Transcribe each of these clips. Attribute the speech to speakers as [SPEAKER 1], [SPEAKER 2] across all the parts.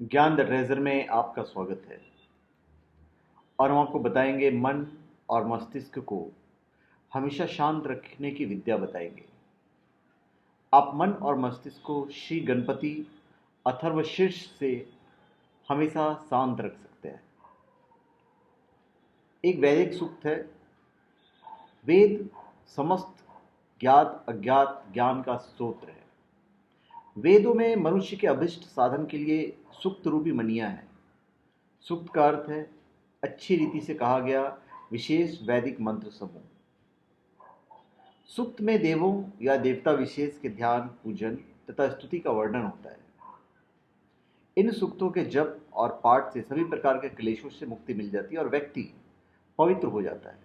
[SPEAKER 1] ज्ञान the treasure में आपका स्वागत है। और हम आपको बताएंगे मन और मस्तिष्क को हमेशा शांत रखने की विद्या बताएंगे। आप मन और मस्तिष्क को श्री गणपति अथर्वशीर्ष से हमेशा शांत रख सकते हैं। एक वैदिक सूक्त है, वेद समस्त ज्ञात अज्ञात ज्ञान का स्तोत्र है। वेदों में मनुष्य के अभिष्ट साधन के लिए सुक्त रूपी मनिया है। सुक्त का अर्थ है अच्छी रीति से कहा गया विशेष वैदिक मंत्र समूह। सुक्त में देवों या देवता विशेष के ध्यान, पूजन तथा स्तुति का वर्णन होता है। इन सूक्तों के जप और पाठ से सभी प्रकार के क्लेशों से मुक्ति मिल जाती है और व्यक्ति पवित्र हो जाता है।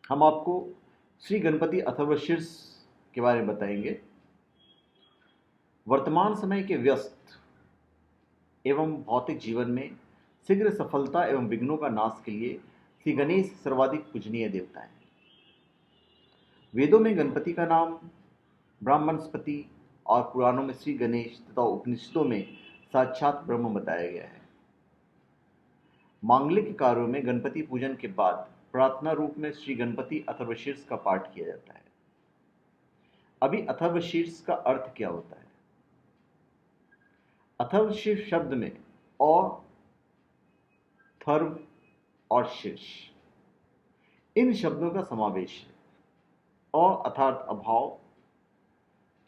[SPEAKER 1] हम आपको श्री गणपति अथर्वशीर्ष के बारे में बताएंगे। वर्तमान समय के व्यस्त एवं भौतिक जीवन में शीघ्र सफलता एवं विघ्नों का नाश के लिए श्री गणेश सर्वाधिक पूजनीय देवता है। वेदों में गणपति का नाम ब्राह्मणस्पति और पुराणों में श्री गणेश तथा उपनिषदों में साक्षात ब्रह्म बताया गया है। मांगलिक कार्यों में गणपति पूजन के बाद प्रार्थना रूप में श्री गणपति अथर्वशीर्ष का पाठ किया जाता है। अभी अथर्वशीर्ष का अर्थ क्या होता है? अथर्वशीर्ष शब्द में अ, थर्व और शीर्ष इन शब्दों का समावेश है। अ अर्थात अभाव,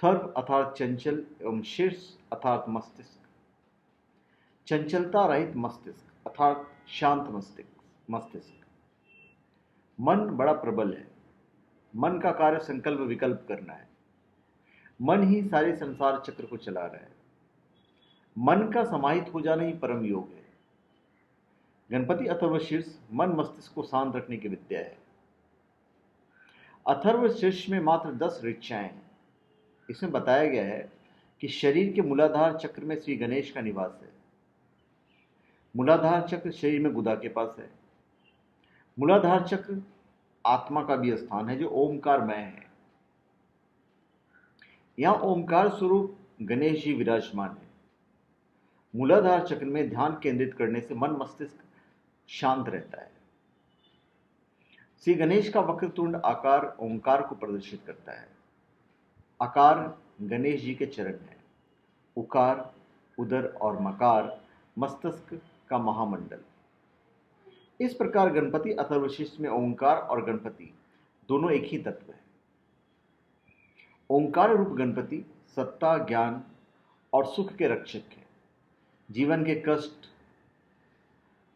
[SPEAKER 1] थर्व अर्थात चंचल एवं शीर्ष अर्थात मस्तिष्क। चंचलता रहित मस्तिष्क अर्थात शांत मस्तिष्क। मन बड़ा प्रबल है। मन का कार्य संकल्प विकल्प करना है। मन ही सारे संसार चक्र को चला रहा है। मन का समाहित हो जाना ही परम योग है। गणपति अथर्वशीर्ष मन मस्तिष्क को शांत रखने की विद्या है। अथर्वशीर्ष में मात्र 10 ऋचाएं हैं। इसमें बताया गया है कि शरीर के मूलाधार चक्र में श्री गणेश का निवास है। मूलाधार चक्र शरीर में गुदा के पास है। मूलाधार चक्र आत्मा का भी स्थान है जो ओमकारमय है। यहां ओमकार स्वरूप गणेश जी विराजमान है। मूलाधार चक्र में ध्यान केंद्रित करने से मन मस्तिष्क शांत रहता है। श्री गणेश का वक्रतुंड आकार ओंकार को प्रदर्शित करता है। आकार गणेश जी के चरण है। उकार उदर और मकार मस्तिष्क का महामंडल। इस प्रकार गणपति अथर्वशीर्ष में ओंकार और गणपति दोनों एक ही तत्व है। ओंकार रूप गणपति सत्ता, ज्ञान और सुख के रक्षक है। जीवन के कष्ट,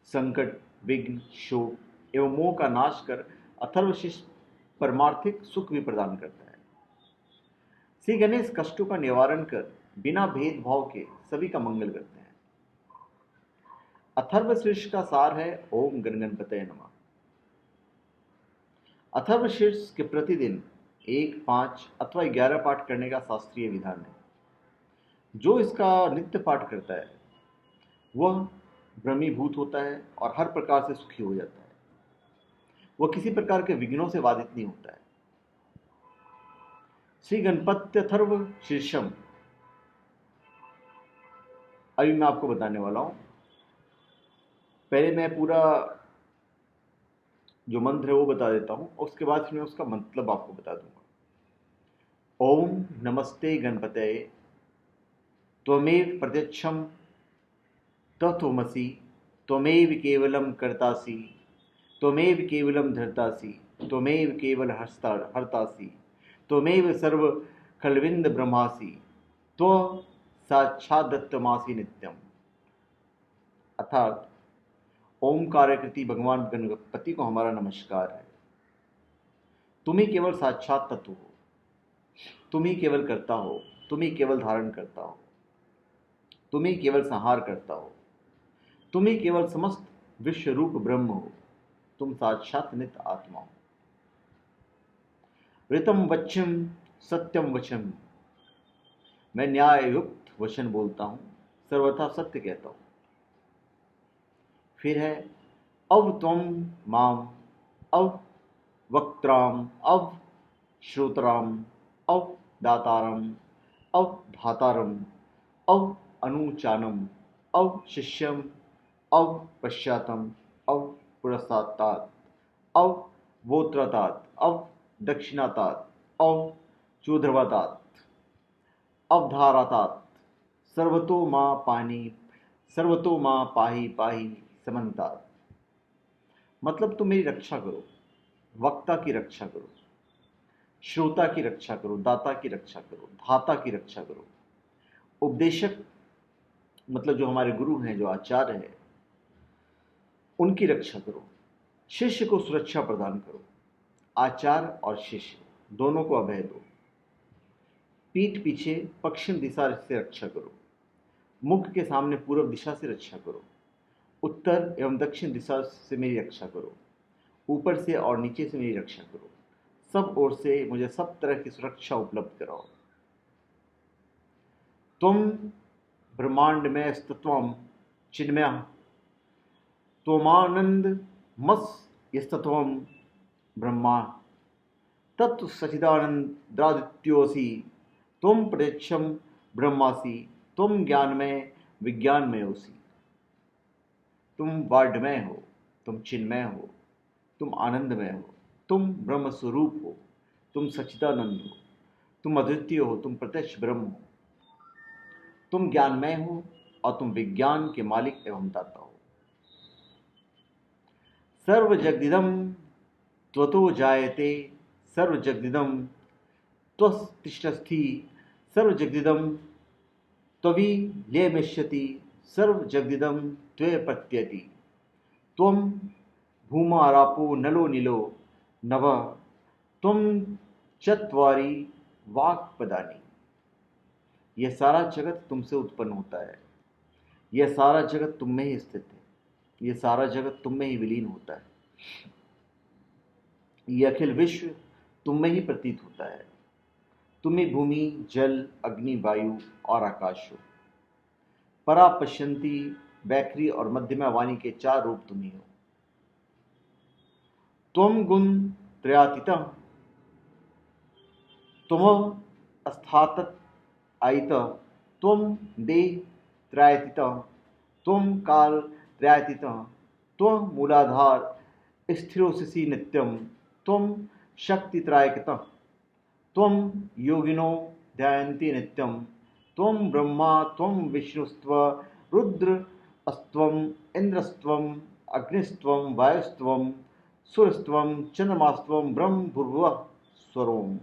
[SPEAKER 1] संकट, विघ्न, शोक एवं मोह का नाश कर अथर्वशीर्ष परमार्थिक सुख भी प्रदान करता है। श्री गणेश कष्टों का निवारण कर बिना भेदभाव के सभी का मंगल करते हैं। अथर्वशीर्ष का सार है ओम गण गणपतये नमः। अथर्वशीर्ष के प्रतिदिन 1, 5 अथवा 11 पाठ करने का शास्त्रीय विधान है। जो इसका नित्य पाठ करता है वह ब्रह्मीभूत होता है और हर प्रकार से सुखी हो जाता है। वह किसी प्रकार के विघ्नों से बाधित नहीं होता है। श्री गणपत्यथर्व शीर्षम अभी मैं आपको बताने वाला हूं। पहले मैं पूरा जो मंत्र है वो बता देता हूं और उसके बाद फिर मैं उसका मतलब आपको बता दूंगा। ओम नमस्ते गणपतये त्वमेव प्रत्यक्षम तत्त्वमसि त्वमेव केवलम कर्तासि त्वमेव केवलम धर्तासि त्वमेव केवल हर्तासि त्वमेव सर्व खलविंद ब्रह्मासि त्व साक्षादत्तमासि नित्यम। अर्थात ओमकाराकृति भगवान गणपति को हमारा नमस्कार है। तुम ही केवल साक्षात तत्व हो। तुम ही केवल करता हो। तुम ही केवल धारण करता हो। तुम ही केवल संहार करता हो। तुम ही केवल समस्त विश्व रूप ब्रह्म हो। तुम साक्षात नित्य आत्मा हो। ऋतम वच्यम सत्यम वचम, मैं न्याय युक्त वचन बोलता हूं, सर्वथा सत्य कहता हूं। फिर है अव त्वम माम अव वक्त्राम अव श्रोतराम अव दातारम अव धातारम अव अनुचानम अव शिष्यम अव पश्चातम अव पुरस्तात् अव वोत्रतात् अव दक्षिणातात् अव चूध्रवातात् अवधारातात् सर्वतो मां पानी सर्वतो मां पाही पाही समन्तात्। मतलब तुम मेरी रक्षा करो, वक्ता की रक्षा करो, श्रोता की रक्षा करो, दाता की रक्षा करो, धाता की रक्षा करो। उपदेशक मतलब जो हमारे गुरु हैं, जो आचार्य हैं, उनकी रक्षा करो। शिष्य को सुरक्षा प्रदान करो। आचार्य और शिष्य दोनों को अभय दो। पीठ पीछे पश्चिम दिशा से रक्षा करो। मुख के सामने पूर्व दिशा से रक्षा करो। उत्तर एवं दक्षिण दिशा से मेरी रक्षा करो। ऊपर से और नीचे से मेरी रक्षा करो। सब ओर से मुझे सब तरह की सुरक्षा उपलब्ध कराओ। तुम ब्रह्मांड में स्तत्वम चिन्मय त्वमानंद मस यस्तत्वम ब्रह्मा तत्व सचिदानंदादित्योसी तुम प्रत्यक्षम ब्रह्मासी तुम ज्ञानमय विज्ञानमयोसी। तुम वाड्मय हो, तुम चिन्मय हो, तुम आनंदमय हो, तुम ब्रह्म स्वरूप हो, तुम सच्चिदानंद हो, तुम अद्वितीय हो, तुम प्रत्यक्ष ब्रह्म हो, तुम ज्ञानमय हो और तुम विज्ञान के मालिक एवं दाता हो। सर्व जगदिदम त्वतो जायते सर्व जगदिदम त्वतिष्ठति सर्व जगदिदम त्ववि लेमिष्यति सर्व जगदिदम त्वे प्रत्यति त्वं भूमारापो नलो नीलो नभ त्वं चत्वारि वाक्पदानि। यह सारा जगत तुमसे उत्पन्न होता है। यह सारा जगत तुम में ही स्थित है। यह सारा जगत तुम में ही विलीन होता है। यह अखिल विश्व तुम में ही प्रतीत होता है। तुम ही भूमि, जल, अग्नि, वायु और आकाश हो। परा पश्यंती, वैखरी और मध्यमा वाणी के चार रूप तुम ही हो। त्वं गुण त्रयातीतः त्वं अस्थातत् आयितः त्वं देह त्रयातीतः त्वं काल त्रयातीतः त्वं मूलाधार स्थिरोसिसि नित्यं त्वं शक्ति त्रयायितः त्वं योगिनो ध्यायन्ति नित्यं त्वं ब्रह्मा त्वं विष्णुस्त्व रुद्रस्त्वं इंद्रस्त्वं अग्निस्त्वं वायुस्त्वं सूर्यस्त्वं चंद्रमास्त्वं ब्रह्म भूर्भुवः स्वरोम।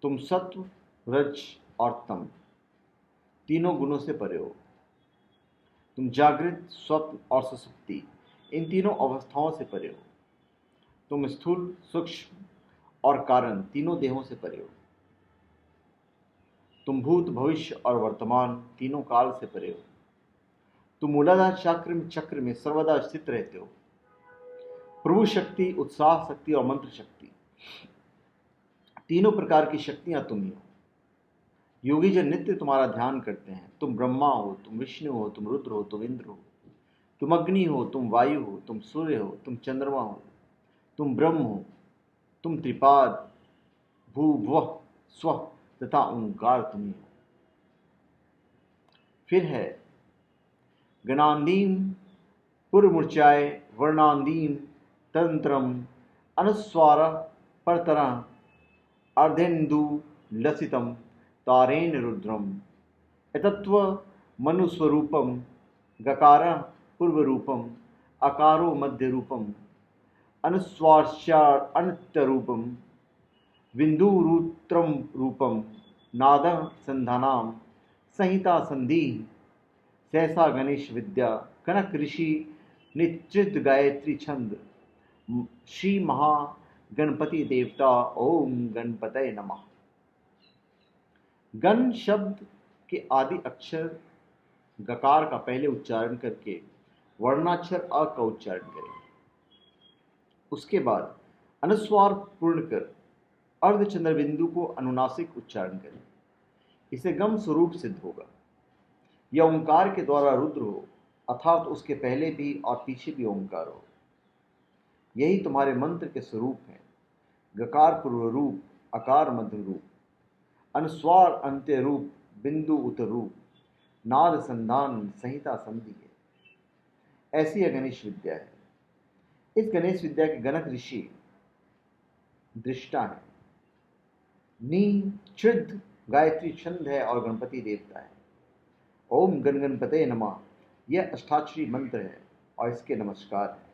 [SPEAKER 1] तुम सत्व, रज और तम तीनों गुणों से परे हो। तुम जागृत, स्वप्न और सुसुप्ति इन तीनों अवस्थाओं से परे हो। तुम स्थूल, सूक्ष्म और कारण तीनों देहों से परे हो। तुम भूत, भविष्य और वर्तमान तीनों काल से परे हो। तुम मूलाधार चक्र में सर्वदा स्थित रहते हो। प्रभु शक्ति, उत्साह शक्ति और मंत्र शक्ति तीनों प्रकार की शक्तियां तुम ही हो। योगी जन नित्य तुम्हारा ध्यान करते हैं। तुम ब्रह्मा हो, तुम विष्णु हो, तुम रुद्र हो, तुम इंद्र हो, तुम अग्नि हो, तुम वायु हो, तुम सूर्य हो, तुम चंद्रमा हो, तुम ब्रह्म हो, तुम त्रिपाद भू भुवः स्वः तथा ओंकार तुम ही हो। फिर है गणांदीम पुरमूर्चाय वर्णांदीम तंत्रम अनुस्वार परतरा अर्धेन्दु लसितम तारेण रुद्रम एतत्व मनुस्वरूपम गकार पूर्वरूपम अकारो मध्यरूपम अनुस्वार्चार अनित्यरूपम बिंदुरूत्रम रूपम नाद संधानाम संहिता संधि सहसा गणेश विद्या कनक ऋषि निश्चित गायत्री छंद श्री महा गणपति देवता ओम गणपतये नमः। गण शब्द के आदि अक्षर गकार का पहले उच्चारण करके वर्णाक्षर अ का उच्चारण करें। उसके बाद अनुस्वार पूर्ण कर अर्धचंद्र बिंदु को अनुनासिक उच्चारण करें। इसे गम स्वरूप सिद्ध होगा। यह ओंकार के द्वारा रुद्र हो, अर्थात उसके पहले भी और पीछे भी ओंकार हो। यही तुम्हारे मंत्र के स्वरूप हैं। गकार पूर्व रूप, अकार मध्य रूप, अनुस्वार अंत्य रूप, बिंदु उत्तर रूप, नाद संधान संहिता संधि है। ऐसी यह गणेश विद्या है। इस गणेश विद्या के गणक ऋषि दृष्टा है। नी चिद गायत्री छंद है और गणपति देवता है। ओम गण गणपते नमः यह अष्टाक्षरी मंत्र है और इसके नमस्कार है।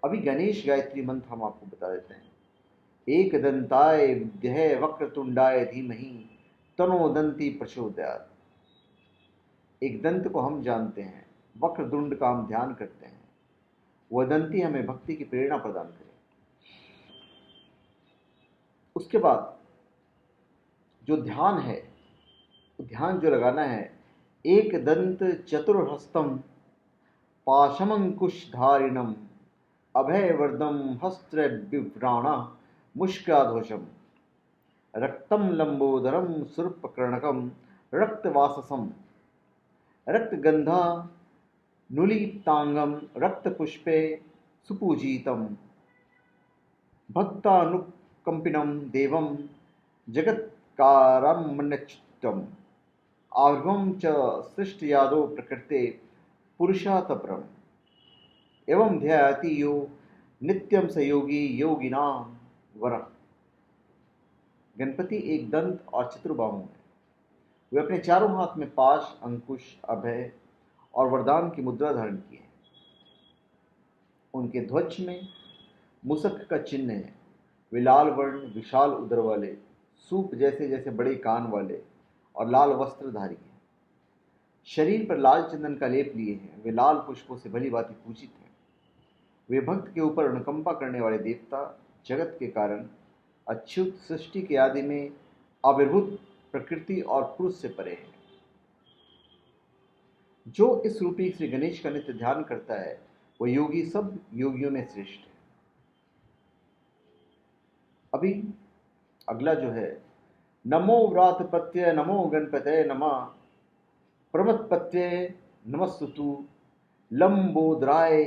[SPEAKER 1] अभी गणेश गायत्री मंत्र हम आपको बता देते हैं। एक दंताय विद्महे वक्रतुंडाय धीमहि तन्नो दंती प्रचोदयात्। एक दंत को हम जानते हैं, वक्रतुंड का हम ध्यान करते हैं, वह दंती हमें भक्ति की प्रेरणा प्रदान करे। उसके बाद जो ध्यान है, ध्यान जो लगाना है, एक दंत चतुर्हस्तम पाशमंकुशधारिणम अभयवर्दम हस्त्र बिभ्राणा मुष्काधोषम रक्तम लंबोदरम सुरपकर्णकम रक्तवाससम रक्तगंधा नुलिप्तांगम रक्तपुष्पे सुपूजितम भक्तानुकंपिनम देवम जगत्कारमण्यच्युतम आर्घम च सृष्टयादो प्रकृते पुरुषातपरम एवं ध्यायति यो नित्यम स योगी योगिनाम वरः। गणपति एक दंत और चतुर्बाहु है। वे अपने चारों हाथ में पाश, अंकुश, अभय और वरदान की मुद्रा धारण किए हैं। उनके ध्वज में मुसक का चिन्ह है। वे लाल वर्ण, विशाल उदर वाले, सूप जैसे जैसे बड़े कान वाले और लाल वस्त्रधारी हैं। शरीर पर लाल चंदन का लेप लिए हैं। वे लाल पुष्पों से भली भांति पूजित हैं। वे भक्त के ऊपर अनुकंपा करने वाले देवता, जगत के कारण, अच्युत, सृष्टि के आदि में आविर्भूत प्रकृति और पुरुष से परे हैं। जो इस रूपी श्री गणेश का नित्य ध्यान करता है वह योगी सब योगियों में श्रेष्ठ है। अभी अगला जो है, नमो व्रातपत्य नमो गणपते नमः प्रमथपत्य नमस्तुतु लंबोदराय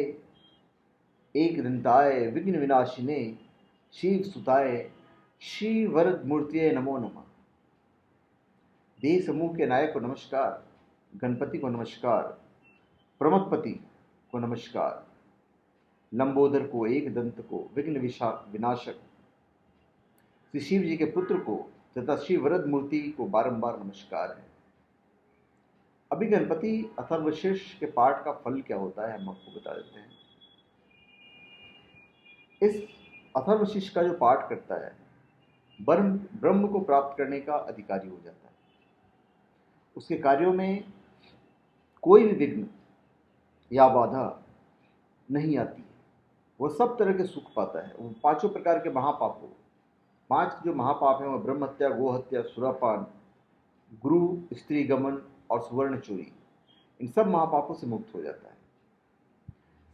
[SPEAKER 1] एक दंताय विघ्न विनाशिने शिव सुताय श्री वरद मूर्तिये नमो नमः। देह समूह के नायक को नमस्कार, गणपति को नमस्कार, प्रमथपति को नमस्कार, लंबोदर को, एक दंत को, विघ्न विनाशक श्री शिव जी के पुत्र को तथा श्री वरद मूर्ति को बारंबार नमस्कार है। अभी गणपति अथर्वशीर्ष के पाठ का फल क्या होता है हम आपको बता देते हैं। इस अथर्वशीर्ष का जो पाठ करता है ब्रह्म को प्राप्त करने का अधिकारी हो जाता है। उसके कार्यों में कोई भी विघ्न या बाधा नहीं आती है। वह सब तरह के सुख पाता है। वो पांचों प्रकार के महापापों, 5 जो महापाप हैं, वह ब्रह्म हत्या, गो हत्या, सुरापान, गुरु स्त्री गमन और सुवर्ण चोरी, इन सब महापापों से मुक्त हो जाता है।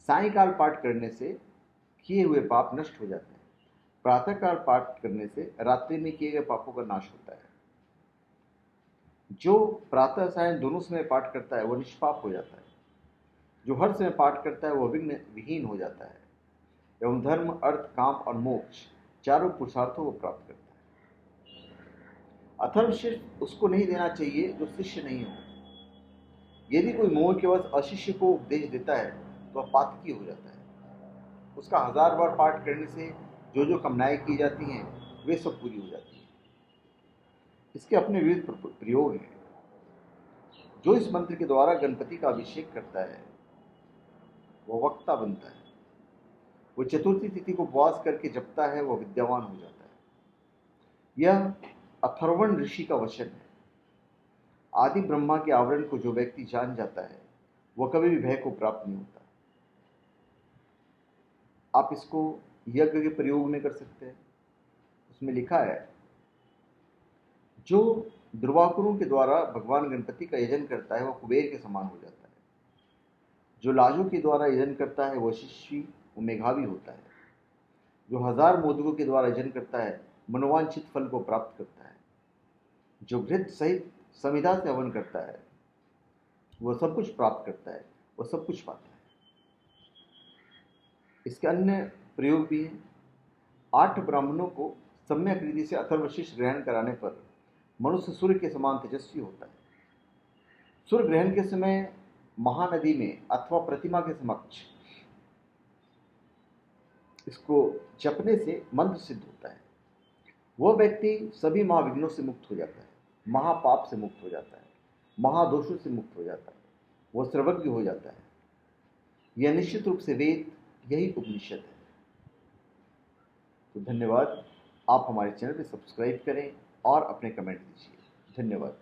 [SPEAKER 1] सायंकाल पाठ करने से किए हुए पाप नष्ट हो जाते हैं। प्रातःकाल पाठ करने से रात्रि में किए गए पापों का नाश होता है। जो प्रातः सायं दोनों समय पाठ करता है वह निष्पाप हो जाता है। जो हर समय पाठ करता है वह विघ्न विहीन हो जाता है एवं धर्म, अर्थ, काम और मोक्ष चारों पुरुषार्थों को प्राप्त करता है। अथर्वशीर्ष उसको नहीं देना चाहिए जो शिष्य नहीं हो। यदि कोई मोह के वश अशिष्य को उपदेश देता है तो वह पातकी हो जाता है। उसका 1000 बार पाठ करने से जो जो कामनाएं की जाती हैं वे सब पूरी हो जाती हैं। इसके अपने विविध प्रयोग हैं। जो इस मंत्र के द्वारा गणपति का अभिषेक करता है वह वक्ता बनता है। वो चतुर्थी तिथि को उपवास करके जपता है, वह विद्यावान हो जाता है। यह अथर्वण ऋषि का वचन है। आदि ब्रह्मा के आवरण को जो व्यक्ति जान जाता है वह कभी भी भय को प्राप्त नहीं होता। आप इसको यज्ञ के प्रयोग में कर सकते हैं। उसमें लिखा है, जो दुर्वाकुरों के द्वारा भगवान गणपति का यजन करता है वह कुबेर के समान हो जाता है। जो लाजों के द्वारा यजन करता है वह शिष्य वो मेघावी होता है। जो 1000 मोदकों के द्वारा यजन करता है मनोवांछित फल को प्राप्त करता है। जो घृत सहित समिधा से हवन करता है वह सब कुछ प्राप्त करता है, वह सब कुछ पाता है। इसके अन्य प्रयोग भी हैं। 8 ब्राह्मणों को सम्यक रीति से अथर्वशीर्ष ग्रहण कराने पर मनुष्य सूर्य के समान तेजस्वी होता है। सूर्य ग्रहण के समय महानदी में अथवा प्रतिमा के समक्ष इसको जपने से मंत्र सिद्ध होता है। वह व्यक्ति सभी महाविघ्नों से मुक्त हो जाता है, महापाप से मुक्त हो जाता है, महादोषों से मुक्त हो जाता है, वह सर्वज्ञ हो जाता है। यह निश्चित रूप से वेद, यही उपनिषद है। तो धन्यवाद। आप हमारे चैनल को सब्सक्राइब करें और अपने कमेंट दीजिए। धन्यवाद।